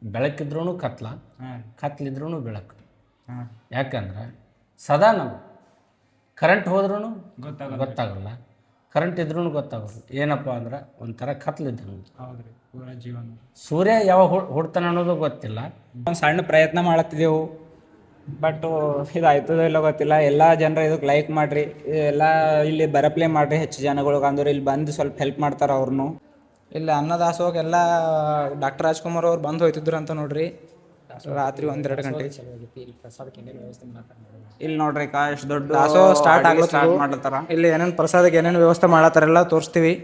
ಬೆಳಕಿದ್ರೂ ಕತ್ಲ, ಹಾಂ ಕತ್ಲಿದ್ರೂ ಬೆಳಕು. ಹಾಂ ಯಾಕಂದ್ರೆ ಸದಾ ನಾವು ಕರೆಂಟ್ ಹೋದ್ರೂ ಗೊತ್ತಾಗಲ್ಲ. ಗೊತ್ತಾಗಲ್ಲ, ಕರೆಂಟ್ ಇದ್ರೂ ಗೊತ್ತಾಗಲ್ಲ. ಏನಪ್ಪ ಅಂದ್ರೆ ಒಂಥರ ಕತ್ಲಿದ್ದಂಗೆ. ಹೌದ್ರಿ, ಪೂರ ಜೀವನ. ಸೂರ್ಯ ಯಾವಾಗ ಹುಡ್ತಾನೆ ಅನ್ನೋದು ಗೊತ್ತಿಲ್ಲ. ಒಂದು ಸಣ್ಣ ಪ್ರಯತ್ನ ಮಾಡತ್ತಿದ್ದೆವು, ಬಟ್ ಇದಾಯ್ತದೋ ಇಲ್ಲ ಗೊತ್ತಿಲ್ಲ. ಎಲ್ಲ ಜನರು ಇದಕ್ಕೆ ಲೈಕ್ ಮಾಡಿರಿ, ಎಲ್ಲ ಇಲ್ಲಿ ಬರಪ್ಲೇ ಮಾಡಿರಿ ಹೆಚ್ಚು ಜನಗಳಿಗೆ. ಅಂದ್ರೆ ಇಲ್ಲಿ ಬಂದು ಸ್ವಲ್ಪ ಹೆಲ್ಪ್ ಮಾಡ್ತಾರೆ ಅವ್ರನ್ನು. ಇಲ್ಲಿ ಅನ್ನದಾಸೋಹ ಎಲ್ಲ ಡಾಕ್ಟರ್ ರಾಜ್ಕುಮಾರ್ ಅವ್ರು ಬಂದು ಹೋಯ್ತಿದ್ರು ಅಂತ ನೋಡ್ರಿ, ರಾತ್ರಿ 1-2 ಗಂಟೆ. ಇಲ್ಲಿ ನೋಡ್ರಿ ಎಷ್ಟು ದೊಡ್ಡ ದಾಸೋಹ ಸ್ಟಾರ್ಟ್ ಮಾಡ್ಲತ್ತಾರ. ಇಲ್ಲಿ ಏನೇನು ಪ್ರಸಾದಕ್ಕೆ ಏನೇನು ವ್ಯವಸ್ಥೆ ಮಾಡತ್ತಾರೆಲ್ಲ ತೋರಿಸ್ತೀವಿ.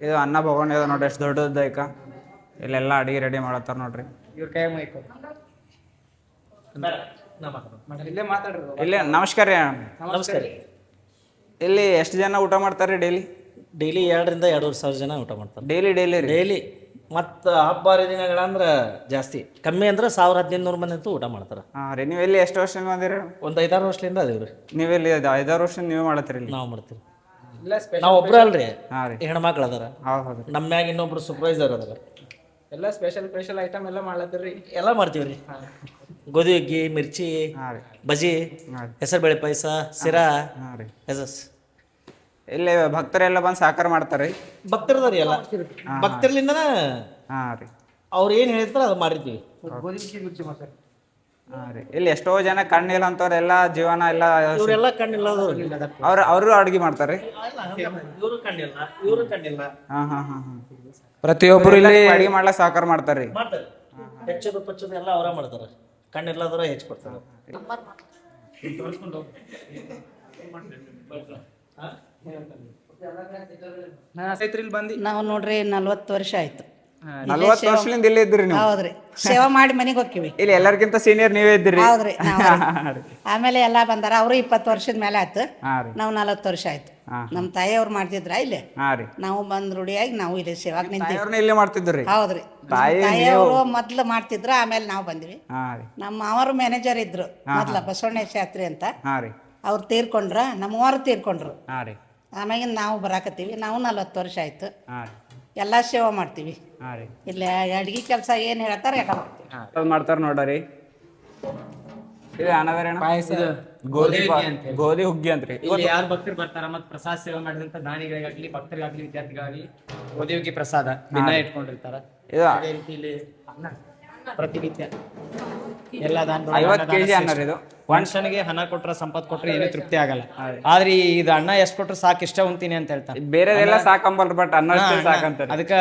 ಇದು ಅನ್ನ ಭಗವಾನ್ ಇದೆ ನೋಡ್ರಿ, ಎಷ್ಟು ದೊಡ್ಡದೈಕ. ಇಲ್ಲೆಲ್ಲ ಅಡಿಗೆ ರೆಡಿ ಮಾಡತ್ತಾರ ನೋಡ್ರಿ. ಇವ್ರ ಕೈ ಮೈಕ್ ಇಲ್ಲೇ ನಮಸ್ಕಾರ ರೀ. ನಮಸ್ಕಾರ. ಇಲ್ಲಿ ಎಷ್ಟು ಜನ ಊಟ ಮಾಡ್ತಾರೆ ಡೈಲಿ? ಡೈಲಿ 2,000-2,500 ಜನ ಊಟ ಮಾಡ್ತಾರೆ. ಡೈಲಿ ರೀ? ಡೈಲಿ. ಮತ್ತು ಹಬ್ಬ ಹರಿದಿನಗಳಂದ್ರೆ ಜಾಸ್ತಿ, ಕಮ್ಮಿ ಅಂದ್ರೆ 1,000-1,500 ಮಂದಿ ಅಂತೂ ಊಟ ಮಾಡ್ತಾರೆ. ಹಾಂ ರೀ. ನೀವು ಎಲ್ಲಿ ಎಷ್ಟು ವರ್ಷದಿಂದ ಬಂದಿರಿ? ಒಂದು 5-6 ವರ್ಷದಿಂದ ಅದೇವಿ ರೀ. ನೀವೆಲ್ಲಿ 5-6 ವರ್ಷ ನೀವೇ ಮಾಡತ್ತೀರಿ ಇಲ್ಲಿ? ನಾವು ಮಾಡ್ತೀವಿ. ನಾವು ಒಬ್ಬರು ಅಲ್ರಿ, ಹಾಂ ರೀ. ಹೆಣ್ಮಕ್ಳು ಅದಾರ. ಹೌದು. ನಮ್ಮ ಮ್ಯಾಗ ಇನ್ನೊಬ್ರು ಸೂಪರ್ವೈಸರ್ ಅದಾರ. ಎಲ್ಲ ಸ್ಪೆಷಲ್ ಐಟಮ್ ಎಲ್ಲ ಮಾಡ್ಲತ್ತೀರಿ? ಎಲ್ಲ ಮಾಡ್ತೀವಿ ರೀ. ಗೋಧಿ ಹುಗ್ಗಿ, ಮಿರ್ಚಿ, ಹಾಂ ರೀ, ಬಜಿ, ಹಾಂ ಹೆಸರುಬೇಳೆ ಪಾಯಸ, ಸಿರಾ. ಹಾಂ ರೀ. ಎಸ್. ಇಲ್ಲಿ ಭಕ್ತರೆಲ್ಲ ಬಂದು ಸಾಕಾರ ಮಾಡ್ತಾರೆ? ಭಕ್ತರದಾರಿ ಎಲ್ಲ, ಭಕ್ತರ್ಲಿಂದನ ಹಾಂ ರೀ. ಅವ್ರು ಏನು ಹೇಳ್ತಾರೆ ಅದು ಮಾಡಿರ್ತೀವಿ. ಹಾಂ ರೀ. ಇಲ್ಲಿ ಎಷ್ಟೋ ಜನ ಕಣ್ಣಿಲ್ಲ ಅಂತವ್ರೆಲ್ಲ ಜೀವನ ಎಲ್ಲ ಇವರೆಲ್ಲ ಕಣ್ಣಿಲ್ಲದವ್ರು. ಅವರು ಅಡುಗೆ ಮಾಡ್ತಾರೆ? ಇವರು ಕಣ್ಣಿಲ್ಲ, ಇವರು ಕಣ್ಣಿಲ್ಲ. ಹಾಂ ಹಾಂ ಹಾಂ ಹಾಂ. ಪ್ರತಿಯೊಬ್ಬರು ಇಲ್ಲಿ ಅಡುಗೆ ಮಾಡ್ಲಿಕ್ಕೆ ಸಹಕಾರ ಮಾಡ್ತಾರೆ ರೀ? ಮಾಡ್ತಾರೆ. ಹೆಚ್ಚೋದು ಪಚ್ಚೋದು ಎಲ್ಲ ಅವರ ಮಾಡ್ತಾರೆ. ಕಣ್ಣಿಲ್ಲದವ್ರ ಹೆಚ್ಚು ಕೊಡ್ತಾರೆ. ನಾವು ನೋಡ್ರಿ 40 ವರ್ಷ ಆಯ್ತು. 40 ವರ್ಷದಿಂದ ಇಲ್ಲೇ ಇದ್ರಿ ನೀವು? ಹೌದ್ರಿ, ಸೇವಾ ಮಾಡಿ ಮನೆಗೆ ಹೋಗ್ತೀವಿ. ಇಲ್ಲಿ ಎಲ್ಲರಿಗಿಂತ ಸೀನಿಯರ್ ನೀವೇ ಇದ್ದೀರಿ? ಹೌದ್ರಿ. ಆಮೇಲೆ ಎಲ್ಲಾ ಬಂದಾರ, ಅವರು 20 ವರ್ಷದ ಮೇಲೆ ಆಯ್ತು. ನಾವು 40 ವರ್ಷ ಆಯ್ತು. ನಮ್ಮ ತಾಯಿಯವ್ರು ಮಾಡ್ತಿದ್ರ ಇಲ್ಲಿ, ನಾವು ಬಂದ್ ರೂಢಿಯಾಗಿ ನಾವು ಇಲ್ಲಿ ಸೇವಾಗ್ ನಿಂತೀವಿ. ಇಲ್ಲೇ ಮಾಡ್ತಿದ್ರಿ? ಹೌದ್ರಿ. ತಾಯಿಯವರು ಮೊದ್ಲು ಮಾಡ್ತಿದ್ರು, ಆಮೇಲೆ ನಾವು ಬಂದ್ವಿ. ನಮ್ಮ ಅವರು ಮ್ಯಾನೇಜರ್ ಇದ್ರು ಮೊದ್ಲ, ಬಸವಣ್ಣ ಶಾಸ್ತ್ರಿ ಅಂತ. ಅವ್ರು ತೀರ್ಕೊಂಡ್ರ, ನಮ್ಮವರು ತೀರ್ಕೊಂಡ್ರು. ಆಮ್ಯಾಗಿನ ನಾವು ಬರಾಕತ್ತೀವಿ. ನಾವು 40 ವರ್ಷ ಆಯ್ತು. ಎಲ್ಲ ಸೇವಾ ಮಾಡ್ತೀವಿ. ಇಲ್ಲಿ ಅಡ್ಗೆ ಕೆಲಸ ಏನು ಹೇಳ್ತಾರೆ ಎಲ್ಲ ಮಾಡ್ತೀವಿ. ಮಾಡ್ತಾರ ನೋಡ್ರಿ. ಇದು ಅನದರೇನ ಗೋಧಿ ಹುಗ್ಗಿ ಅಂತ್ರಿ. ಇಲ್ಲಿ ಯಾರು ಭಕ್ತರು ಬರ್ತಾರ ಮತ್ತು ಪ್ರಸಾದ ಸೇವೆ ಮಾಡಿದಂತ ದಾನಿಗಳಿಗಾಗ್ಲಿ, ಭಕ್ತರಿಗಾಗ್ಲಿ, ವಿದ್ಯಾರ್ಥಿಗಾಗ್ಲಿ ಗೋಧಿ ಹುಗ್ಗಿ ಪ್ರಸಾದ ದಿನ ಇಟ್ಕೊಂಡಿರ್ತಾರ. ಅದೇ ರೀತಿ ಇಲ್ಲಿ ಅನ್ನ ಪ್ರತಿನಿತ್ಯ ಎಲ್ಲ ದಾನ 50 kg ಅನ್ನ ರೀ ಇದು. ಮನುಷ್ಯನಿಗೆ ಹಣ ಕೊಟ್ರ, ಸಂಪತ್ ಕೊಟ್ರೆ ಏನೂ ತೃಪ್ತಿ ಆಗಲ್ಲ. ಆದ್ರೆ ಇದು ಅನ್ನ ಎಷ್ಟು ಕೊಟ್ರೆ ಸಾಕು, ಇಷ್ಟ ಉಂತೀನಿ ಅಂತ ಹೇಳ್ತಾರೆ. ಬೇರೆದೆಲ್ಲ ಸಾಕಂಬಲ್ರಿ, ಬಟ್ ಅನ್ನ ಸಾಕಂತ. ಅದಕ್ಕೆ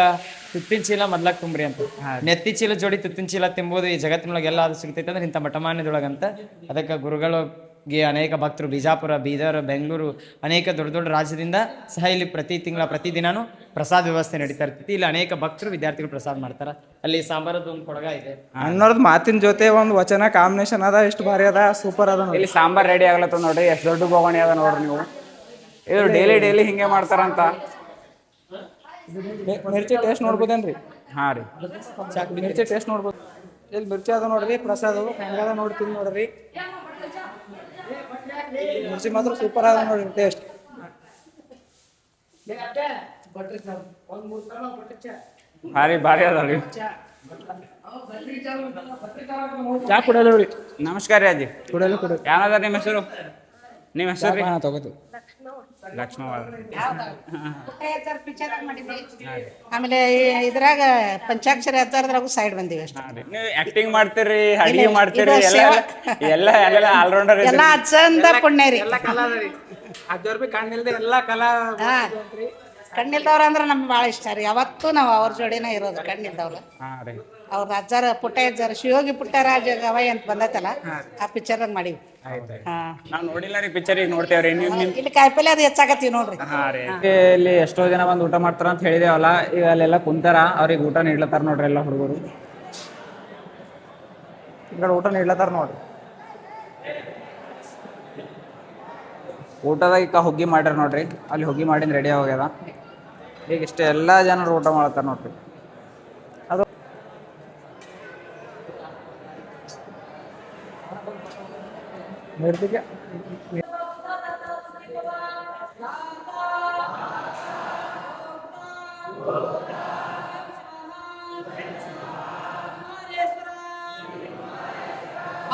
ತುತ್ತಿನ ಚೀಲ ಮೊದ್ಲಾಗ ತುಂಬ್ರಿ ಅಂತ. ನೆತ್ತಿ ಚೀಲ ಜೋಡಿ ತುತ್ತಿನ ಚೀಲ ತಿಂಬೋದು ಈ ಜಗತ್ತಿನೊಳಗೆ ಎಲ್ಲ ಅದು ಸಿಗ್ತೈತೆ ಅಂದ್ರೆ ಇಂಥ ಮಠಮಾನ್ಯದೊಳಗಂತ. ಅದಕ್ಕೆ ಗುರುಗಳಿಗೆ ಅನೇಕ ಭಕ್ತರು ಬಿಜಾಪುರ, ಬೀದರ್, ಬೆಂಗಳೂರು, ಅನೇಕ ದೊಡ್ಡ ದೊಡ್ಡ ರಾಜ್ಯದಿಂದ ಸಹ ಇಲ್ಲಿ ಪ್ರತಿದಿನಾನು ಪ್ರಸಾದ ವ್ಯವಸ್ಥೆ ನಡೀತಾ ಇರ್ತೈತಿ. ಇಲ್ಲಿ ಅನೇಕ ಭಕ್ತರು, ವಿದ್ಯಾರ್ಥಿಗಳು ಪ್ರಸಾದ ಮಾಡ್ತಾರ. ಅಲ್ಲಿ ಸಾಂಬಾರದ್ದು ಒಂದು ಕೊಡಗ ಇದೆ. ಅನ್ನೋದ್ ಮಾತಿನ ಜೊತೆ ಒಂದು ವಚನ ಕಾಂಬಿನೇಷನ್ ಅದ, ಎಷ್ಟು ಭಾರಿ ಅದ, ಸೂಪರ್ ಅದ. ಇಲ್ಲಿ ಸಾಂಬಾರ್ ರೆಡಿ ಆಗ್ಲತ್ತ ನೋಡ್ರಿ, ಎಷ್ಟು ದೊಡ್ಡ ಬೋಗಣಿ ಅದ ನೋಡ್ರಿ ನೀವು. ಇದು ಡೈಲಿ ಹಿಂಗೆ ಮಾಡ್ತಾರಂತ. ಮಿರ್ಚಿ ಟೇಸ್ಟ್ ನೋಡ್ಬೋದೇನ್ರಿ? ಹಾಂ ರೀ, ಮಿರ್ಚಿ ಟೇಸ್ಟ್ ನೋಡ್ಬೋದು. ಇಲ್ಲಿ ಮಿರ್ಚಿ ಅದ ನೋಡ್ರಿ, ಪ್ರಸಾದ ಹೆಂಗದ ನೋಡ್ತೀನಿ ನೋಡ್ರಿ. ಮಿರ್ಚಿ ಮಾತ್ರ ಸೂಪರ್ ಅದ ನೋಡ್ರಿ ಟೇಸ್ಟ್. ಭಾರಿ ಅದ ರೀ. ಚಾ ಕುಡಿಯೋದ್ರಿ. ನಮಸ್ಕಾರ ರೀ ಅಜ್ಜಿ. ಕುಡಿಯಲು ಯಾವ್ದ ನಿಮ್ಮ ಹೆಸರು? ನಿಮ್ಮ ಹೆಸರು ರೀ? ತಗೋತೀವಿ. ಲಕ್ಷ್ಮಣ. ಆಮೇಲೆ ಇದ್ರಾಗ ಪಂಚಾಕ್ಷರಿ ಹತ್ತಾರದ್ರಾಗೂ ಸೈಡ್ ಬಂದಿವಿ ಅಷ್ಟೇ. ನೀವು ಆಕ್ಟಿಂಗ್ ಮಾಡ್ತೀರಿ, ಅಡಿಗೆ ಮಾಡ್ತೀರಿ, ಎಲ್ಲ ಆಲ್ರೌಂಡರ್. ಎಲ್ಲ ಚಂದ ಪುಣ್ಯ ರೀ. ಕಣ್ಣಿಲ್ದೆ ಎಲ್ಲ ಕಲಾ. ಕಣ್ಣಿಲ್ದವ್ರ ಅಂದ್ರೆ ನಮ್ಗೆ ಭಾಳ ಇಷ್ಟ ರೀ. ಯಾವತ್ತೂ ನಾವು ಅವ್ರ ಜೋಡಿನ ಇರೋದು. ಕಣ್ಣಿಲ್ದವ್ರು ಅವ್ರ ಅಜ್ಜಾರ ಪುಟ್ಟಯ್ಯಜ್ಜಾರ ಶಿವಯೋಗಿ ಪುಟ್ಟರಾಜ ಗವಾಯಿ ಅಂತ ಬಂದೈತಲ್ಲ, ಆ ಪಿಕ್ಚರ್ದಾಗ ಮಾಡೀವಿ. ನಾವು ನೋಡಿಲ್ಲ ರೀ ಪಿಕ್ಚರ್, ಈಗ ನೋಡ್ತೇವ್ರಿ. ಇಲ್ಲಿ ಕಾಯಿಪಲ್ಲೆ ಅದು ಹೆಚ್ಚಾಗತ್ತೀವಿ ನೋಡ್ರಿ. ಇಲ್ಲಿ ಎಷ್ಟೋ ಜನ ಬಂದು ಊಟ ಮಾಡ್ತಾರ ಅಂತ ಹೇಳಿದೇವಲ್ಲ, ಈಗ ಅಲ್ಲೆಲ್ಲ ಕುಂತಾರ, ಅವ್ರಿಗೆ ಊಟ ನೀಡ್ಲತ್ತಾರ ನೋಡ್ರಿ. ಎಲ್ಲ ಹುಡುಗರು ಈ ಕಡೆ ಊಟ ನೀಡ್ಲತ್ತಾರ ನೋಡ್ರಿ. ಊಟದಾಗ ಈಗ ಹುಗ್ಗಿ ಮಾಡ್ಯಾರ ನೋಡ್ರಿ, ಅಲ್ಲಿ ಹುಗ್ಗಿ ಮಾಡಿಂದ ರೆಡಿ ಹೋಗ್ಯದ. ಈಗ ಇಷ್ಟ ಎಲ್ಲ ಜನರು ಊಟ ಮಾಡತ್ತಾರ ನೋಡ್ರಿ. ಅದು ನಿರ್ತಿಗೆ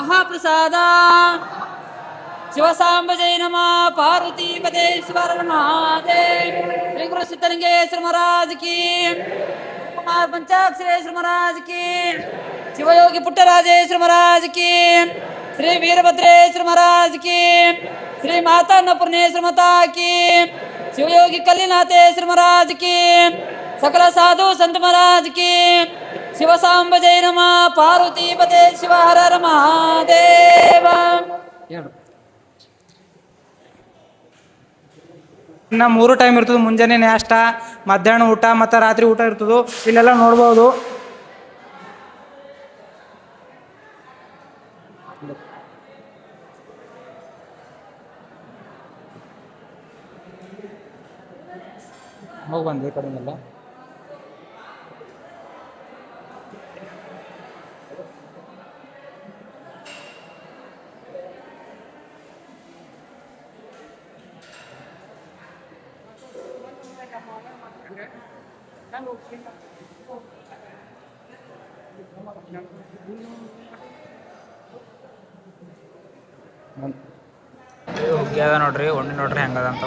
ಮಹಾಪ್ರಸಾದ ಶಿವಸಾಂಬ ಜೈ ನಮಃ ಪಾರ್ವತಿ ಪದೇ ಶಿವರ ಮಹಾದೇವ್ ಶ್ರೀ ಗುರು ಸಿದ್ಧಲಿಂಗೇಶ್ವರ ಮಹಾರಾಜ್ ಕಿ ಕುಮಾರ್ ಪಂಚಾಕ್ಷರೇಶ್ವರ ಮಹಾರಾಜ್ ಕಿ ಶಿವಯೋಗಿ ಪುಟ್ಟರಾಜೇಶ್ವರ ಮಹಾರಾಜ್ ಕಿ ಶ್ರೀ ವೀರಭದ್ರೇಶ್ವರ ಮಹಾರಾಜ್ ಕಿ ಶ್ರೀ ಮಾತಾ ಅನ್ನಪೂರ್ಣೇಶ್ವರ ಮಾತಾ ಕಿ ಶಿವಯೋಗಿ ಕಲ್ಲಿನಾಥೇಶ್ವರ ಮಹಾರಾಜ್ ಕಿ सकल साधु संत महाराज की शिव सांब जय नमः पार्वती पते शिव हर हर महादेव ಇನ್ನು 3 ಟೈಮ್ ಇರ್ತದೆ. ಮುಂಜಾನೆ ನಾಷ್ಟ, ಮಧ್ಯಾಹ್ನ ಊಟ ಮತ್ತು ರಾತ್ರಿ ಊಟ ಇರ್ತದೆ. ಇಲ್ಲೆಲ್ಲ ನೋಡ್ಬೋದು. ಹೋಗಿ ಬಂದು ಈ ಕಡೆನೆಲ್ಲ ಹುಗ್ಗಿ ಅದ ನೋಡ್ರಿ, ಉಂಡಿ ನೋಡ್ರಿ ಹೆಂಗದ ಅಂತ.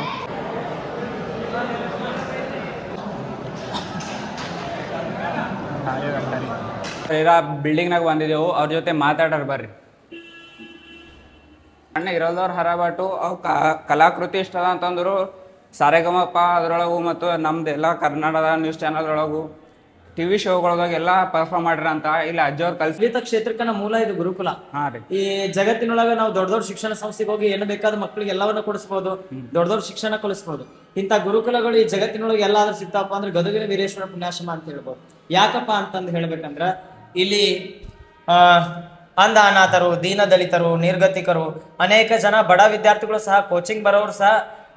ಬಿಲ್ಡಿಂಗ್ನಾಗ ಬಂದಿದ್ದೆವು, ಅವ್ರ ಜೊತೆ ಮಾತಾಡೋರು ಬರ್ರಿ. ಅಣ್ಣ ಇರೋದವ್ರು ಹರಬಾಟು ಅವು ಕಲಾಕೃತಿ ಇಷ್ಟ ಅದ ಅಂತಂದ್ರು. ಸಾರೆಗಮಪ ಅದ್ರೊಳಗು ಮತ್ತು ನಮ್ದೆಲ್ಲ ಕನ್ನಡದ ನ್ಯೂಸ್ ಚಾನಲ್ದೊಳಗು ಟಿ ವಿ ಶೋಗಳದಾಗ ಎಲ್ಲ ಪರ್ಫಾರ್ಮ್ ಮಾಡ್ರಿ ಅಂತ ಇಲ್ಲಿ ಅಜ್ಜವ್ರು ಸಂಗೀತ ಕ್ಷೇತ್ರಕ್ಕನ ಮೂಲ ಇದು ಗುರುಕುಲ. ರೀ. ಈ ಜಗತ್ತಿನೊಳಗ ನಾವು ದೊಡ್ಡ ದೊಡ್ಡ ಶಿಕ್ಷಣ ಸಂಸ್ಥೆಗೆ ಹೋಗಿ ಏನು ಬೇಕಾದ ಮಕ್ಕಳಿಗೆ ಎಲ್ಲವನ್ನ ಕೊಡಿಸ್ಬೋದು, ದೊಡ್ಡ ದೊಡ್ಡ ಶಿಕ್ಷಣ ಕಲಿಸ್ಬೋದು. ಇಂಥ ಗುರುಕುಲಗಳು ಈ ಜಗತ್ತಿನೊಳಗೆ ಎಲ್ಲಾದ್ರೂ ಸಿಗ್ತಾವಪ್ಪ ಅಂದ್ರೆ ಗದಗಿನ ವೀರೇಶ್ವರ ಪುಣ್ಯಾಶ್ರಮ ಅಂತ ಹೇಳ್ಬೋದು. ಯಾಕಪ್ಪ ಅಂತಂದು ಹೇಳ್ಬೇಕಂದ್ರ ಇಲ್ಲಿ ಅಂಧ ಅನಾಥರು, ದೀನ ದಲಿತರು, ನಿರ್ಗತಿಕರು, ಅನೇಕ ಜನ ಬಡ ವಿದ್ಯಾರ್ಥಿಗಳು ಸಹ, ಕೋಚಿಂಗ್ ಬರೋರು ಸಹ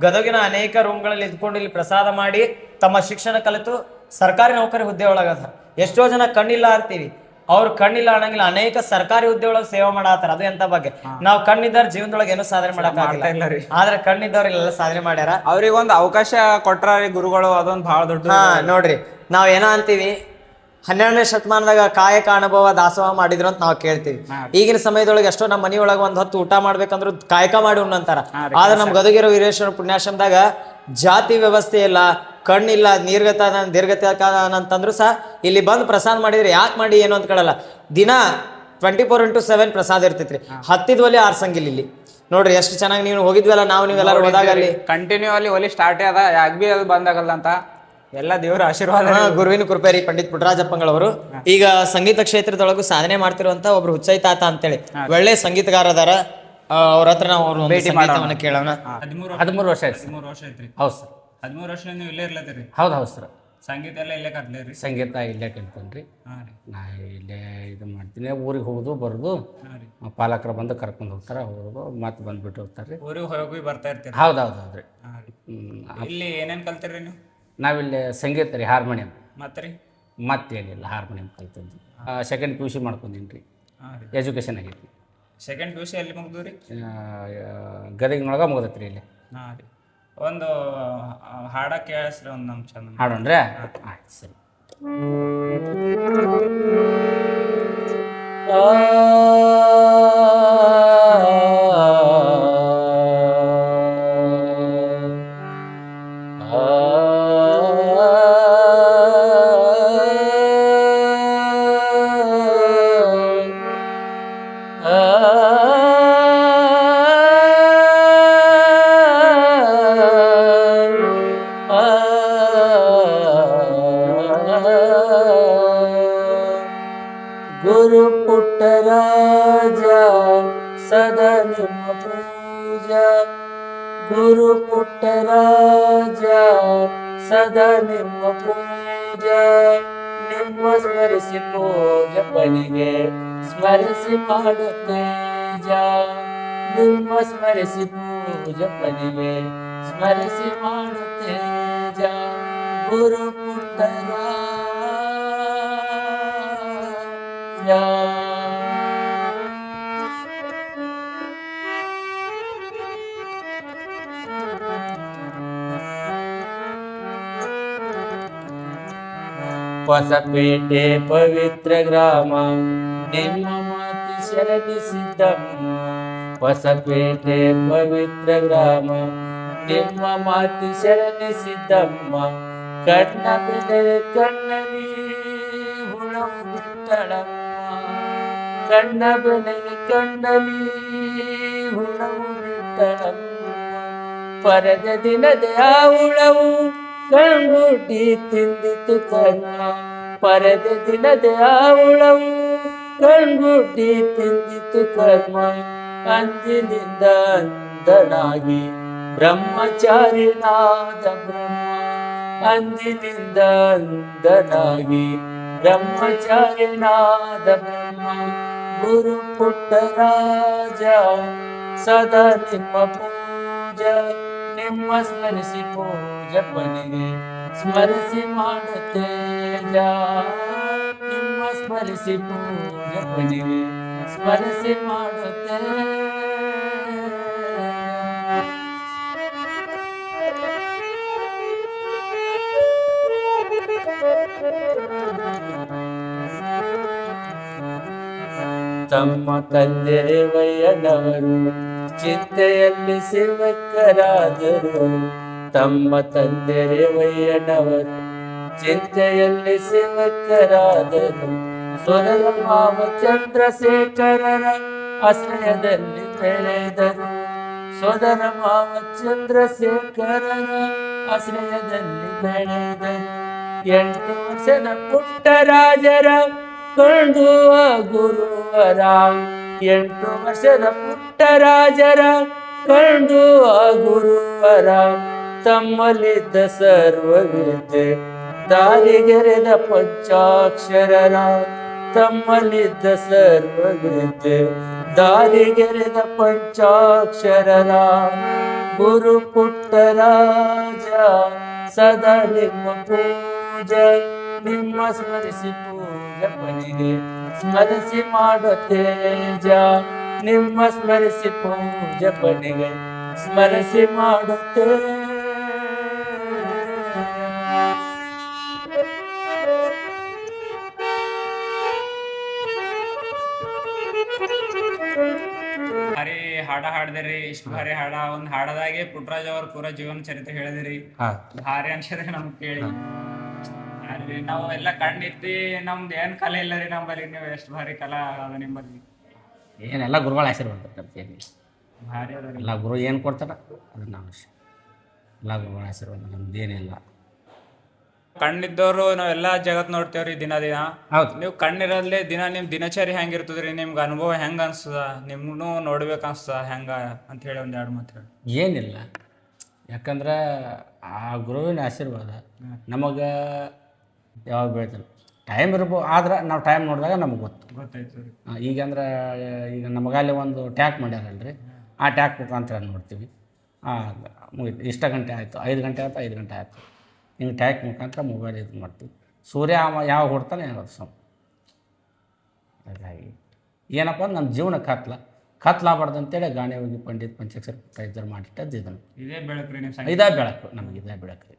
ಗದಗಿನ ಅನೇಕ ರೂಮ್ಗಳಲ್ಲಿ ಇದ್ಕೊಂಡು ಇಲ್ಲಿ ಪ್ರಸಾದ ಮಾಡಿ ತಮ್ಮ ಶಿಕ್ಷಣ ಕಲಿತು ಸರ್ಕಾರಿ ನೌಕರಿ ಹುದ್ದೆ ಒಳಗದ. ಎಷ್ಟೋ ಜನ ಕಣ್ಣಿಲ್ಲ ಅಂತೀವಿ, ಅವ್ರು ಕಣ್ಣಿಲ್ಲ ಅನ್ನಂಗಿಲ್ಲ, ಅನೇಕ ಸರ್ಕಾರಿ ಹುದ್ದೆ ಒಳಗೆ ಸೇವೆ ಮಾಡತ್ತಾರ. ಅದು ಎಂತ ಬಗ್ಗೆ ನಾವು ಕಣ್ಣಿದ್ದವ್ರ ಜೀವನದೊಳಗೆ ಏನೋ ಸಾಧನೆ ಮಾಡಕ್ಕಾಗಿಲ್ಲ, ಆದ್ರೆ ಕಣ್ಣಿದ್ದವ್ರು ಇಲ್ಲೆಲ್ಲ ಸಾಧನೆ ಮಾಡ್ಯಾರ. ಅವ್ರಿಗೊಂದು ಅವಕಾಶ ಕೊಟ್ರ ಗುರುಗಳು, ಅದೊಂದು ಬಹಳ ದೊಡ್ಡ. ನೋಡ್ರಿ, ನಾವ್ ಏನೋ ಅಂತೀವಿ 12ನೇ ಶತಮಾನದಾಗ ಕಾಯಕ ಅನುಭವ ದಾಸೋಹ ಮಾಡಿದ್ರು ಅಂತ ನಾವು ಕೇಳ್ತೀವಿ. ಈಗಿನ ಸಮಯದೊಳಗೆ ಎಷ್ಟೋ ನಮ್ಮ ಮನೆಯೊಳಗೆ ಒಂದ್ ಹೊತ್ತು ಊಟ ಮಾಡ್ಬೇಕಂದ್ರು ಕಾಯಕ ಮಾಡಿ ಉಣ್ಣಂತಾರ. ಆದ್ರೆ ನಮ್ ಗದಗಿರೋ ವೀರೇಶ್ವರ ಪುಣ್ಯಾಶ್ರಮದಾಗ ಜಾತಿ ವ್ಯವಸ್ಥೆ ಇಲ್ಲ, ಕಣ್ಣಿಲ್ಲ, ದೀರ್ಘತ ಅಂತಂದ್ರು ಸಹ ಇಲ್ಲಿ ಬಂದು ಪ್ರಸಾದ ಮಾಡಿದ್ರೆ ಯಾಕೆ ಮಾಡಿ ಏನು ಅಂತ ಕೇಳಲ್ಲ. ದಿನ 24x7 ಪ್ರಸಾದ ಇರ್ತೈತ್ರಿ. ಹತ್ತಿದ್ವಲ್ಲಿ ಆರ್ಸಂಗಿಲ್ಲ ಇಲ್ಲಿ. ನೋಡ್ರಿ ಎಷ್ಟು ಚೆನ್ನಾಗಿ ನೀವು ಹೋಗಿದ್ವಲ್ಲ, ನೀವೆಲ್ಲ ಹೋದಾಗ ಅಲ್ಲಿ ಕಂಟಿನ್ಯೂ ಅಲ್ಲಿ ಒಲಿ ಸ್ಟಾರ್ಟ್ ಅದ, ಯಾಕೆ ಬಿ ಅದು ಬಂದಾಗಲ್ಲ ಅಂತ ಎಲ್ಲ ದೇವರ ಆಶೀರ್ವಾದ, ಗುರುವಿನ ಕೃಪೆ ರೀ. ಪಂಡಿತ್ ಪುಟ್ಟರಾಜಪ್ಪಂಗಳವರು ಈಗ ಸಂಗೀತ ಕ್ಷೇತ್ರದೊಳಗೂ ಸಾಧನೆ ಮಾಡ್ತಿರುವಂತ ಒಬ್ರು ಹುಚ್ಚೈ ತಾತ ಅಂತೇಳಿ ಒಳ್ಳೆ ಸಂಗೀತಗಾರ ಅದಾರ. ಅವ್ರ ಹತ್ರ ನಾವು ಅವ್ರ ಸಂಗೀತವನ್ನ ಕೇಳೋಣ. 13 ವರ್ಷ ಆಯ್ತು. 13 ವರ್ಷ ಐತ್ರಿ. ಹೌದು ಸರ್. 13 ವರ್ಷ ನೀವು ಇಲ್ಲೇ ಇರ್ಲತ್ತೀರಿ? ಹೌದು ಸರ್. ಸಂಗೀತ ಎಲ್ಲ ಇಲ್ಲೇ ಕಲ್ತ್ಲೇರಿ? ಸಂಗೀತ ಇಲ್ಲೇ ಕಲ್ತೇನ್ರಿ. ನಾ ಇಲ್ಲೇ ಇದು ಮಾಡ್ತೀನಿ. ಊರಿಗೆ ಹೋಗೋದು ಬರೋದು, ಪಾಲಕರು ಬಂದು ಕರ್ಕೊಂಡು ಹೋಗ್ತಾರೆ, ಹೋಗೋದು ಮತ್ತೆ ಬಂದ್ಬಿಟ್ಟು ಹೋಗ್ತಾರೆ. ಊರಿಗೆ ಹೋಗಿ ಬರ್ತಾ ಇರ್ತೀರಿ? ಹೌದ್ರಿ. ಇಲ್ಲಿ ಏನೇನು ಕಲ್ತೀರಿ ನೀವು? ನಾವಿಲ್ಲಿ ಸಂಗೀತ ರೀ, ಹಾರ್ಮೋನಿಯಂ. ಮತ್ತೆ ರೀ? ಮತ್ತೇನಿಲ್ಲ, ಹಾರ್ಮೋನಿಯಂ ಕಲ್ತಿದ್ದು. ಸೆಕೆಂಡ್ PUC ಮಾಡ್ಕೊಂಡೀನಿ ರೀ. ಎಜುಕೇಷನ್ ಆಗೈತಿ. ಸೆಕೆಂಡ್ PUC ಎಲ್ಲಿ ಮುಗ್ದು ರೀ? ಗದಗಿನೊಳಗೆ ಮುಗ್ದೈತೆ ರೀ ಇಲ್ಲಿ. ರೀ. ಒಂದು ಹಾಡ ಕೇಳಿಸ್ರಿ, ಒಂದು ನಮ್ಮ ಚಂದ ಹಾಡೋಣ್ರಿ? ಆಯ್ತು ಸರಿ. ಗುರು ಪುಟ್ಟರಾಜ ಸದಾ ನಿಮ್ಮ ಪೂಜಾ, ಗುರು ಪುಟ್ಟರಾಜ ಸದಾ ನಿಮ್ಮ ಪೂಜಾ, ನಿಮ್ಮ ಸ್ಮರಿಸಿ ಪೂಜಪನಿಗೆ ಸ್ಮರಿಸಿ ಮಾಡುತ್ತೇಜ, ನಿಮ್ಮ ಸ್ಮರಿಸಿ ಪೂಜಪನಿಗೆ ಸ್ಮರಿಸಿ ಮಾಡುತ್ತೇಜ, ಗುರು ಪುಟ್ಟರಾಜ. ಹೊಸಪೇಟೆ ಪವಿತ್ರ ಗ್ರಾಮ, ನಿಮ್ಮ ಮಾತು ಶರಣಿಸಿದ್ದಮ್ಮ ಹೊಸಪೇಟೆ ಪವಿತ್ರ ಗ್ರಾಮ ನಿಮ್ಮ ಮಾತಿ ಶರಣಿಸಿದ್ದಮ್ಮ ಕಣ್ಣ ಬೆಲೆ ಕಣ್ಣಲಿ ಹುಳವು ಬಿಟ್ಟಳಮ್ಮ ಕಣ್ಣ ಬೆಲೆ ಕಣ್ಣಲಿ ಹುಳವು ಬಿಟ್ಟಳಮ್ಮ ಪರದ ದಿನದ ಆ ಹುಳವು ಕಣ್ಗುಡ್ಡಿ ತಿಂದಿತು ಕರ್ಮ ಪರದ ದಿನದ ಆ ಹುಳವು ಕಣ್ಗುಡ್ಡಿ ತಿಂದಿತು ಕರ್ಮ ಅಂದಿನಿಂದ ಅಂದನಾಗಿ ಬ್ರಹ್ಮಚಾರಿನಾದ ಬ್ರಹ್ಮ ಅಂದಿನಿಂದ ಅಂದನಾಗಿ ಬ್ರಹ್ಮಚಾರಿನಾದ ಬ್ರಹ್ಮ ಗುರು ಪುಟ್ಟರಾಜ ಸದಾ ನಿಮ್ಮ ಪೂಜ ನಿಮ್ಮ ಸ್ಮರಿಸಿ ಪೂಜಪ್ಪನಿಗೆ ಸ್ಮರಿಸಿ ಮಾಡುತ್ತೇಜ ನಿಮ್ಮ ಸ್ಮರಿಸಿ ಪೂಜಪ್ಪನಿಗೆ ಸ್ಮರಿಸಿ ಮಾಡುತ್ತೇ ತಮ್ಮ ತಂದೆ ರೇವಯ್ಯನವರು ಚಿಂತೆಯಲ್ಲಿ ಸೇವಕರಾದರು ತಮ್ಮ ತಂದೆ ರೇವಯ್ಯನವರು ಚಿಂತೆಯಲ್ಲಿ ಸೇವಕರಾದರು ಸೊದರ ಮಾವ ಚಂದ್ರಶೇಖರರ ಆಶ್ರಯದಲ್ಲಿ ಬೆಳೆದರು ಸೋದರ ಮಾವ ಚಂದ್ರಶೇಖರರ ಆಶ್ರಯದಲ್ಲಿ ಬೆಳೆದರು 8 ವರ್ಷದ ಪುಟ್ಟರಾಜರ ಕಂಡು ಗುರುವರ 8 ವರ್ಷದ ಪುಟ್ಟರಾಜರ ಕಂಡು ಗುರುವರ ತಮ್ಮಲ್ಲಿದ್ದ ಸರ್ವವಿದ್ಯೆ ದಾರಿಗೆರೆದ ಪಂಚಾಕ್ಷರರ ತಮ್ಮಲ್ಲಿದ್ದ ಸರ್ವವಿದ್ಯೆ ದಾರಿಗೆರೆದ ಪಂಚಾಕ್ಷರರ ಗುರು ಪುಟ್ಟರಾಜ ಸದಾ ನಿಮ್ಮ ಪೂಜೆ ನಿಮ್ಮ ಸ್ಮರಿಸಿ ಪೂಜಪ್ಪನಿಗೆ ಸ್ಮರಿಸಿ ಮಾಡೋ ತೇಜ ನಿಮ್ಮ ಸ್ಮರಿಸಿ ಪೂಜಪ್ಪನಿಗೆ ಸ್ಮರಿಸಿ ಮಾಡೋ ತೇಜ ಭಾರಿ ಹಾಡ ಹಾಡ್ದಿರಿ ಇಷ್ಟ ಭಾರಿ ಹಾಡ ಒಂದ್ ಹಾಡದಾಗೆ ಪುಟ್ಟರಾಜ್ ಅವ್ರ ಪೂರ ಜೀವನ ಚರಿತ್ರೆ ಹೇಳಿದಿರಿ ಭಾರಿ ಅನ್ಸದ್ರಿ ನಮ್ಗೆ ಕೇಳಿ ಅಲ್ರಿ ನಾವು ಎಲ್ಲ ಕಣ್ಣಿತ್ತಿ ನಮ್ದು ಏನ್ ಕಲೆ ಇಲ್ಲ ರೀ ನಮ್ಮಲ್ಲಿ ನೀವು ಎಷ್ಟು ಭಾರಿ ಕಲಾ ಅದ ನಿಮ್ಮಲ್ಲಿ ಏನೆಲ್ಲ ಗುರುಗಳ ಆಶೀರ್ವಾದ ಏನಿಲ್ಲ ಭಾರಿ ಅದ ರೀ ಎಲ್ಲ ಗುರು ಏನು ಕೊಡ್ತಾರ ಅದನ್ನ ನಾವು ಎಲ್ಲ ಗುರುಗಳ ಆಶೀರ್ವಾದ ನಮ್ದೇನಿಲ್ಲ ಕಣ್ಣಿದ್ದವರು ನಾವೆಲ್ಲ ಜಗತ್ ನೋಡ್ತೇವ್ರಿ ದಿನ ದಿನ ಹೌದು ನೀವು ಕಣ್ಣಿರಲ್ಲೇ ದಿನ ನಿಮ್ ದಿನಚರಿ ಹೆಂಗಿರ್ತದ್ರಿ ನಿಮ್ಗೆ ಅನುಭವ ಹೆಂಗ ಅನ್ಸ್ತದ ನಿಮ್ಗೂ ನೋಡ್ಬೇಕು ಅನ್ಸ್ತದ ಹೆಂಗ ಅಂತ ಹೇಳಿ ಒಂದ್ 2 ಮಾತು ಹೇಳಿ ಏನಿಲ್ಲ ಯಾಕಂದ್ರೆ ಆ ಗುರುವಿನ ಆಶೀರ್ವಾದ ನಮಗೆ ಯಾವಾಗ ಬೆಳಿತಾನೆ ಟೈಮ್ ಇರ್ಬೋದು ಆದ್ರೆ ನಾವು ಟೈಮ್ ನೋಡಿದಾಗ ನಮಗೆ ಗೊತ್ತಾಯ್ತು ರೀ ಈಗ ಅಂದ್ರೆ ಈಗ ನಮಗಲ್ಲಿ ಒಂದು ಟ್ಯಾಕ್ ಮಾಡ್ಯಾರಲ್ರಿ ಆ ಟ್ಯಾಕ್ ಮುಖಾಂತರ ನೋಡ್ತೀವಿ ಮುಗಿತು ಇಷ್ಟ ಗಂಟೆ ಆಯಿತು 5 ಗಂಟೆ ಆಯ್ತು 5 ಗಂಟೆ ಆಯಿತು ಹಿಂಗೆ ಟ್ಯಾಕ್ ಮುಖಾಂತರ ಮೊಬೈಲ್ ಇದು ಮಾಡ್ತೀವಿ ಸೂರ್ಯ ಯಾವ ಹೊಡ್ತಾನೆ ಅನ್ನೋದು ಹಾಗಾಗಿ ಏನಪ್ಪ ಅಂದ್ರೆ ನಮ್ಮ ಜೀವನ ಕತ್ಲಾಗಬಾರ್ದು ಅಂತೇಳಿ ಗಾಣಿ ಹೋಗಿ ಪಂಡಿತ್ ಪಂಚಾಕ್ಷರ ಇದ್ದರು ಮಾಡಿಟ್ಟದ್ದು ಇದನ್ನು ಇದೇ ಬೆಳಕ್ರಿ ನಿಮ್ಮ ಇದೇ ಬೆಳಕು ನಮಗೆ ಇದೇ ಬೆಳಕು ರೀ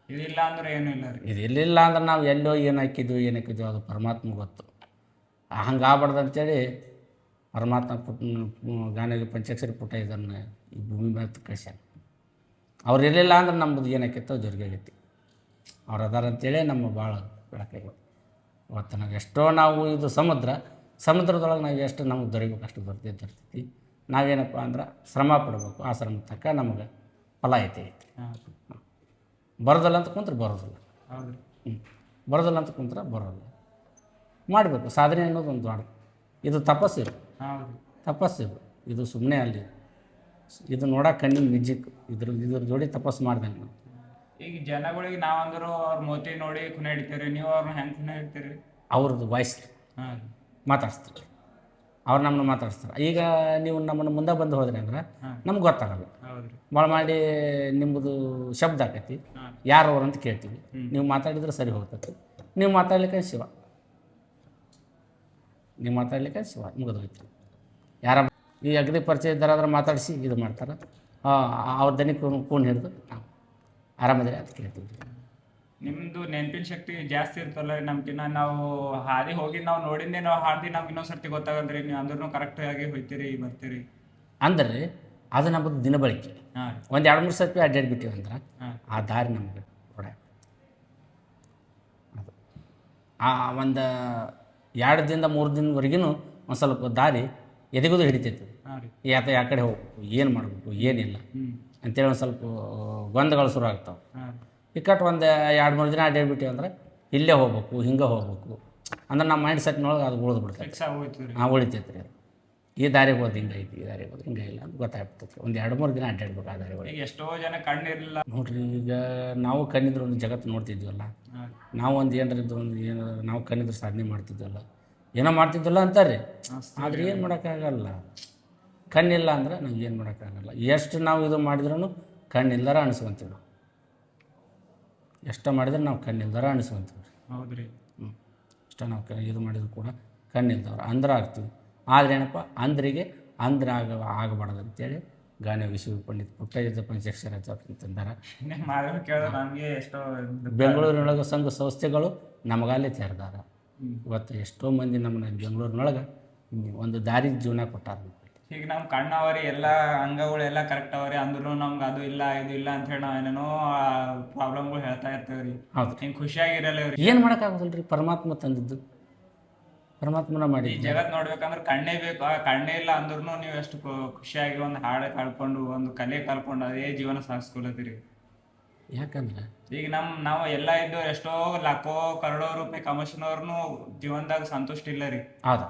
ಇದಿಲ್ಲ ಅಂದ್ರೆ ಏನೂ ಇಲ್ಲ ರೀ ಇದು ಇರಲಿಲ್ಲ ಅಂದ್ರೆ ನಾವು ಎಲ್ಲೋ ಏನು ಹಾಕಿದ್ವಿ ಅದು ಪರಮಾತ್ಮ ಗೊತ್ತು ಹಂಗೆ ಆಗ್ಬಾರ್ದು ಅಂತೇಳಿ ಪರಮಾತ್ಮ ಗಾನವಿ ಪಂಚಾಕ್ಷರಿ ಪುಟ್ಟ ಇದನ್ನು ಈ ಭೂಮಿ ಮೇಲೆ ಕಳ್ಸ್ಯಾನ ಅವ್ರು ಇರಲಿಲ್ಲ ಅಂದ್ರೆ ನಮ್ಮದು ಏನಾಕೈತೋ ಜರುಗಾಗೈತಿ ಅವ್ರು ಅದಾರ ಅಂತೇಳಿ ನಮ್ಮ ಭಾಳ ಬೆಳಕಾಗೈತಿ ಇವತ್ತು ನಾವು ಎಷ್ಟೋ ನಾವು ಇದು ಸಮುದ್ರದೊಳಗೆ ನಾವು ಎಷ್ಟು ನಮಗೆ ದೊರಿಬೇಕು ಅಷ್ಟು ದೊರಿತೈತಿ ನಾವೇನಪ್ಪ ಅಂದ್ರೆ ಶ್ರಮ ಪಡಬೇಕು ಆ ಶ್ರಮ ತಕ್ಕ ನಮಗೆ ಫಲ ಐತಿ ಬರೋದಲ್ಲ ಅಂತ ಕುಂತ್ರೆ ಬರೋದಿಲ್ಲ ಬರೋದಿಲ್ಲ ಅಂತ ಕುಂತ್ರೆ ಬರೋಲ್ಲ ಮಾಡಬೇಕು ಸಾಧನೆ ಅನ್ನೋದು ಒಂದು ದೊಡ್ಡ ಇದು ತಪಸ್ಸು ತಪಸ್ಸು ಇದು ಸುಮ್ಮನೆ ಅಲ್ಲಿ ಇದು ನೋಡೋಕೆ ಕಣ್ಣಿನ ನಿಜಕ್ಕೆ ಇದ್ರ ಜೋಡಿ ತಪಸ್ಸು ಮಾಡ್ದಂಗೆ ನಾವು ಈಗ ಜನಗಳಿಗೆ ನಾವಂದ್ರು ಅವ್ರ ಮೋತಿ ನೋಡಿ ಖುನ ಹಿಡಿತೀರಿ ನೀವು ಅವ್ರನ್ನ ಹೆಂಗೆ ಖುನ ಹಿಡ್ತೀರಿ ಅವ್ರದ್ದು ವಾಯ್ಸ್ ಮಾತಾಡಿಸ್ತಾರೆ ಅವ್ರು ನಮ್ಮನ್ನು ಮಾತಾಡಿಸ್ತಾರೆ ಈಗ ನೀವು ನಮ್ಮನ್ನು ಮುಂದೆ ಬಂದು ಹೋದ್ರಿ ಅಂದ್ರೆ ನಮ್ಗೆ ಗೊತ್ತಾಗಲ್ಲ ಭಾಳ ಮಾಡಿ ನಿಮ್ಮದು ಶಬ್ದ ಆಕೈತಿ ಯಾರು ಅವ್ರು ಅಂತ ಕೇಳ್ತೀವಿ ನೀವು ಮಾತಾಡಿದ್ರೆ ಸರಿ ಹೋಗ್ತೈತಿ ನೀವು ಮಾತಾಡ್ಲಿಕ್ಕೆ ಶಿವ ಮುಗಿದೋಯ್ತು ಯಾರ ಈ ಅಗ್ನಿ ಪರಿಚಯ ಇದ್ದಾರಾದ್ರೆ ಮಾತಾಡಿಸಿ ಇದು ಮಾಡ್ತಾರೆ ಅವ್ರ ದನಿ ಕೂನ್ ಹಿಡಿದು ನಾವು ಆರಾಮದಿರಿ ಅಂತ ಕೇಳ್ತೀವಿ ನಿಮ್ದು ನೆನಪಿನ ಶಕ್ತಿ ಜಾಸ್ತಿ ಇರ್ತಲ್ಲ ನಮ್ಗಿನ್ನ ನಾವು ಹಾದಿ ಹೋಗಿ ನಾವು ನೋಡಿಂದೆ ನಾವು ಹಾದಿ ನಮ್ಗೆ ಇನ್ನೊಂದ್ಸರ್ತಿ ಗೊತ್ತಾಗಲ್ರಿ ನೀವು ಅಂದ್ರೂ ಕರೆಕ್ಟ್ ಆಗಿ ಹೋಯ್ತೀರಿ ಬರ್ತೀರಿ. ಅಂದರೆ ಅದು ನಮ್ಮದು ದಿನಬಳಕೆ. ಹಾಂ ಒಂದು 2-3 ಸರ್ತಿ ಅಡ್ಡಾಡ್ಬಿಟ್ಟಿವಿ ಅಂದ್ರೆ ಆ ದಾರಿ ನಮಗೆ ಹೊಡೆ ಅದು ಆ ಒಂದು 2 ದಿನದ 3 ದಿನದವರೆಗೂ ಒಂದು ಸ್ವಲ್ಪ ದಾರಿ ಎದೆಗೋದು ಹಿಡಿತೈತಿ. ಹಾಂ ರೀ. ಯಾ ಕಡೆ ಹೋಗ್ಬೇಕು, ಏನು ಮಾಡಬೇಕು, ಏನಿಲ್ಲ ಅಂತೇಳಿ ಒಂದು ಸ್ವಲ್ಪ ಗೊಂದಗಳು ಶುರು ಆಗ್ತಾವೆ. ಹಾಂ ಇಕ್ಕಟ್ಟು ಒಂದು 2-3 ದಿನ ಅಡ್ಡಾಡ್ಬಿಟ್ಟಿವಿ ಅಂದ್ರೆ ಇಲ್ಲೇ ಹೋಗ್ಬೇಕು, ಹಿಂಗೆ ಹೋಗ್ಬೇಕು ಅಂದ್ರೆ ನಮ್ಮ ಮೈಂಡ್ ಸೆಟ್ನೊಳಗೆ ಅದು ಉಳಿದು ಬಿಡ್ತೈತೆ. ಫಿಕ್ಸ್ ಆಗೋಯ್ತು ರೀ. ಉಳಿತೈತೆ ರೀ. ಅದು ಈ ದಾರಿಗೆ ಹೋದ್ ಹಿಂಗೈತಿ, ಈ ದಾರಿಗೆ ಹೋದ್ ಹಿಂಗೆ ಇಲ್ಲ ಅಂತ ಗೊತ್ತಾಗ್ಬಿಡ್ತೈತೆ. ಒಂದು 2-3 ದಿನ ಅಡ್ಡಾಡ್ಬೇಕು ಆ ದಾರಿ ಒಳಗೆ. ಈಗ ಎಷ್ಟೋ ಜನ ಕಣ್ಣಿರಲಿಲ್ಲ ನೋಡ್ರಿ, ಈಗ ನಾವು ಕಣ್ಣಿದ್ರೆ ಒಂದು ಜಗತ್ತು ನೋಡ್ತಿದ್ವಲ್ಲ, ನಾವು ಒಂದು ಏನಾರಿದ್ದು ಒಂದು ಏನು ನಾವು ಕಣ್ಣಿದ್ರೆ ಸಾಧನೆ ಮಾಡ್ತಿದ್ವಲ್ಲ, ಏನೋ ಮಾಡ್ತಿದ್ವಲ್ಲ ಅಂತಾರೆ. ಆದರೆ ಏನು ಮಾಡೋಕ್ಕಾಗಲ್ಲ. ಕಣ್ಣಿಲ್ಲ ಅಂದ್ರೆ ನಾವು ಏನು ಮಾಡೋಕ್ಕಾಗಲ್ಲ. ಎಷ್ಟು ನಾವು ಇದು ಮಾಡಿದ್ರೂ ಕಣ್ಣಿಲ್ದಾರ ಅನಿಸ್ಕೊಂತೀವಿ ನಾವು. ಎಷ್ಟು ಮಾಡಿದ್ರೆ ನಾವು ಕಣ್ಣಿಲ್ದಾರ ಅನಿಸ್ಕೊಂತೀವಿ. ಹೌದ್ರಿ. ಇಷ್ಟ ನಾವು ಇದು ಮಾಡಿದ್ರು ಕೂಡ ಕಣ್ಣಿಲ್ದವ್ರು ಅಂದ್ರ ಆಗ್ತೀವಿ. ಆದರೆ ಏನಪ್ಪ, ಅಂದ್ರಿಗೆ ಅಂದ್ರ ಆಗಬಾರ್ದು ಅಂತೇಳಿ ಗಾನ ವಿಶ್ವ ಪಂಡಿತ್ ಪುಟ್ಟಯ್ಯ ಪಂಚಾಕ್ಷರ ಅಂತಂದಾರ. ಕೇಳಿದ್ರೆ ನಮಗೆ ಎಷ್ಟೋ ಬೆಂಗಳೂರಿನೊಳಗೆ ಸಂಘ ಸಂಸ್ಥೆಗಳು ನಮಗಲ್ಲೇ ತೆರೆದಾರ. ಇವತ್ತು ಎಷ್ಟೋ ಮಂದಿ ನಮ್ಮನ್ನ ಬೆಂಗಳೂರಿನೊಳಗೆ ಒಂದು ದಾರಿ ಜೀವನ ಕೊಟ್ಟಾರ. ಈಗ ನಮ್ಮ ಕಣ್ಣವರಿ ಎಲ್ಲ ಅಂಗಗಳೆಲ್ಲ ಕರೆಕ್ಟ್ ಅವರಿ ಅಂದ್ರೂ ನಮ್ಗೆ ಅದು ಇಲ್ಲ ಇದು ಇಲ್ಲ ಅಂತ ಹೇಳಿ ನಾವು ಏನೇನೋ ಪ್ರಾಬ್ಲಮ್ಗಳು ಹೇಳ್ತಾ ಇರ್ತೇವೆ ರೀ. ಹೌದು. ಹಿಂಗೆ ಖುಷಿಯಾಗಿರಲ್ಲ ಇವ್ರಿ. ಏನು ಮಾಡೋಕ್ಕಾಗೋದಿಲ್ಲ ರೀ, ಪರಮಾತ್ಮ ತಂದಿದ್ದು, ಪರಮಾತ್ಮನ ಮಾಡಿ. ಈ ಜಗತ್ ನೋಡ್ಬೇಕಂದ್ರೆ ಕಣ್ಣೇ ಬೇಕು. ಆ ಕಣ್ಣೇ ಇಲ್ಲ ಅಂದ್ರೂ ನೀವು ಎಷ್ಟು ಖುಷಿಯಾಗಿ ಒಂದು ಹಾಡು ಕಳ್ಕೊಂಡು ಒಂದು ಕಲೆ ಕಳ್ಕೊಂಡು ಅದೇ ಜೀವನ ಸಾಗಿಸ್ಕೊಳತ್ತೀರಿ. ಯಾಕಂದ್ರೆ ಈಗ ನಾವು ಎಲ್ಲ ಇದ್ದು ಎಷ್ಟೋ ಲಾಖೋ ಕರೋಡೋ ರೂಪಾಯಿ ಕಮಿಷನವ್ರನ್ನು ಜೀವನದಾಗ ಸಂತುಷ್ಟ ಇಲ್ಲ ರೀ. ಹೌದು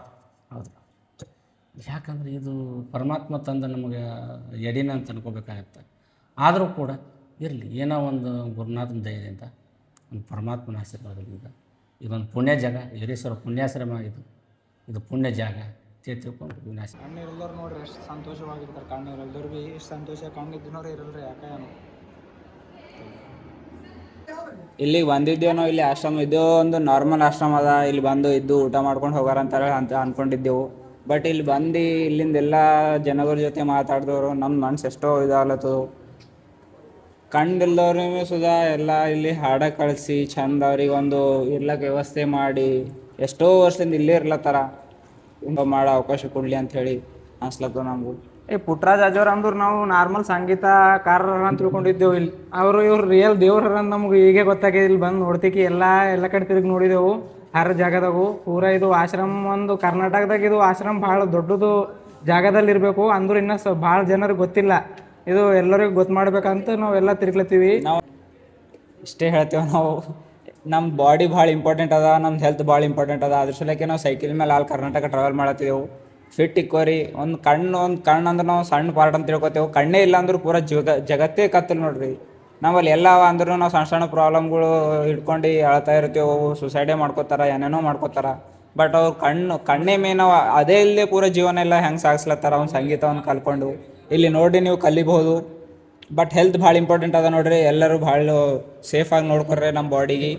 ಹೌದು. ಯಾಕಂದ್ರೆ ಇದು ಪರಮಾತ್ಮ ತಂದ ನಮಗೆ ಎಡಿನ ಅಂತ ಅನ್ಕೋಬೇಕಾಗತ್ತೆ. ಆದರೂ ಕೂಡ ಇರಲಿ, ಏನೋ ಒಂದು ಗುರುನಾಥನ ದಯದಿಂದ ಒಂದು ಪರಮಾತ್ಮನ ಆಶೀರ್ವಾದದಲ್ಲಿ ಈಗ ಇದೊಂದು ಪುಣ್ಯ ಜಾಗ, ಹಿರೇಶ್ವರ ಪುಣ್ಯಾಶ್ರಮ. ಇದು ಪುಣ್ಯ ಜಾಗ ತಿಳ್ಕೊಂಡು ವಿನಾಶ. ಕಣ್ಣೀರಿಲ್ದವ್ರು ನೋಡ್ರಿ ಎಷ್ಟು ಸಂತೋಷವಾಗಿರ್ತಾರೆ. ಕಣ್ಣೀರಿಲ್ದವ್ರು ಭೀ ಎಷ್ಟು ಸಂತೋಷ, ಕಣ್ಣಿದ್ದನವ್ರು ಇರಲ್ರಿ ಯಾಕೆ ಏನು. ಇಲ್ಲಿಗೆ ಬಂದಿದ್ದೇವೆ ನಾವು. ಇಲ್ಲಿ ಆಶ್ರಮ ಇದು ಒಂದು ನಾರ್ಮಲ್ ಆಶ್ರಮ ಅದ. ಇಲ್ಲಿ ಬಂದು ಇದ್ದು ಊಟ ಮಾಡ್ಕೊಂಡು ಹೋಗಾರ ಅಂತ ಅಂದ್ಕೊಂಡಿದ್ದೆವು. ಬಟ್ ಇಲ್ಲಿ ಬಂದು ಇಲ್ಲಿಂದ ಎಲ್ಲ ಜನಗಳ ಜೊತೆ ಮಾತಾಡಿದವರು ನಮ್ಮ ಮನ್ಸು ಎಷ್ಟೋ ಇದಾಗ್ಲತ್ತದು. ಕಣ್ಣಿಲ್ದವ್ರಿಗೂ ಸುಧಾ ಎಲ್ಲ ಇಲ್ಲಿ ಹಾಡ ಕಳಿಸಿ ಚಂದ ಅವ್ರಿಗೆ ಒಂದು ಇರ್ಲಕ್ಕೆ ವ್ಯವಸ್ಥೆ ಮಾಡಿ ಎಷ್ಟೋ ವರ್ಷದಿಂದ ಇಲ್ಲೇ ಇರ್ಲತ್ತಾರ. ಮಾಡೋ ಅವಕಾಶ ಕೊಡಲಿ ಅಂಥೇಳಿ ಅನ್ಸ್ಲತ್ತವ ನಮಗೂ. ಪುಟ್ಟರಾಜ್ ಅಜೋರ್ ಅಂದ್ರು ನಾವು ನಾರ್ಮಲ್ ಸಂಗೀತಕಾರರ ಅಂತ ತಿಳ್ಕೊಂಡಿದ್ದೆವು. ಇಲ್ಲಿ ಇವ್ರು ರಿಯಲ್ ದೇವ್ರ ನಮ್ಗೆ ಹೀಗೆ ಗೊತ್ತಾಗಿದೆ. ಇಲ್ಲಿ ಬಂದು ನೋಡ್ತಿಕ್ಕಿ ಎಲ್ಲ ಕಡೆ ತಿರುಗಿ ನೋಡಿದೆವು. ಹರ ಜಾಗದಾಗು ಪೂರ ಇದು ಆಶ್ರಮ ಒಂದು ಕರ್ನಾಟಕದಾಗ ಇದು ಆಶ್ರಮ ಭಾಳ ದೊಡ್ಡದು ಜಾಗದಲ್ಲಿ ಇರಬೇಕು. ಅಂದ್ರೂ ಇನ್ನೂ ಭಾಳ ಜನರಿಗೆ ಗೊತ್ತಿಲ್ಲ. ಇದು ಎಲ್ಲರಿಗೂ ಗೊತ್ತು ಮಾಡ್ಬೇಕಂತ ನಾವೆಲ್ಲ ತಿರ್ಗ್ಲತ್ತೀವಿ. ನಾವು ಇಷ್ಟೇ ಹೇಳ್ತೇವೆ, ನಾವು ನಮ್ಮ ಬಾಡಿ ಭಾಳ ಇಂಪಾರ್ಟೆಂಟ್ ಅದ, ನಮ್ಮ ಹೆಲ್ತ್ ಭಾಳ ಇಂಪಾರ್ಟೆಂಟ್ ಅದ. ಅದ್ರ ಸಲಕ್ಕೆ ನಾವು ಸೈಕಲ್ ಮೇಲೆ ಆಲ್ ಕರ್ನಾಟಕ ಟ್ರಾವೆಲ್ ಮಾಡತ್ತಿದ್ದೆವು. ಫಿಟ್ ಇಕ್ಕೋರಿ. ಒಂದು ಕಣ್ಣು ಅಂದ್ರೆ ನಾವು ಸಣ್ಣ ಪಾರ್ಟ್ ಅಂತ ತಿಳ್ಕೊತೇವೆ. ಕಣ್ಣೇ ಇಲ್ಲ ಅಂದ್ರೂ ಪೂರ ಜಗತ್ತೇ ಕತ್ತಲು ನೋಡ್ರಿ. ನಾವಲ್ಲಿ ಎಲ್ಲ ಅಂದ್ರೂ ನಾವು ಸಣ್ಣ ಪ್ರಾಬ್ಲಮ್ಗಳು ಹಿಡ್ಕೊಂಡು ಅಳ್ತಾ ಇರ್ತೀವಿ. ಸುಸೈಡೇ ಮಾಡ್ಕೋತಾರ, ಏನೇನೋ ಮಾಡ್ಕೋತಾರ. ಬಟ್ ಅವ್ರು ಕಣ್ಣೇ ಮೇನ್. ಅದೇ ಇಲ್ಲದೆ ಪೂರ ಜೀವನ ಎಲ್ಲ ಹೆಂಗೆ ಸಾಗಿಸ್ಲತ್ತಾರ ಅವ್ನು ಸಂಗೀತವನ್ನು ಕಲ್ಕೊಂಡು. ಇಲ್ಲಿ ನೋಡಿ ನೀವು ಕಲಿಬಹುದು. ಬಟ್ ಹೆಲ್ತ್ ಭಾಳ ಇಂಪಾರ್ಟೆಂಟ್ ಅದ ನೋಡ್ರಿ. ಎಲ್ಲರೂ ಭಾಳ ಸೇಫಾಗಿ ನೋಡ್ಕೊಡ್ರಿ ನಮ್ಮ ಬಾಡಿಗೆ,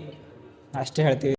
ಅಷ್ಟೇ ಹೇಳ್ತೀವಿ.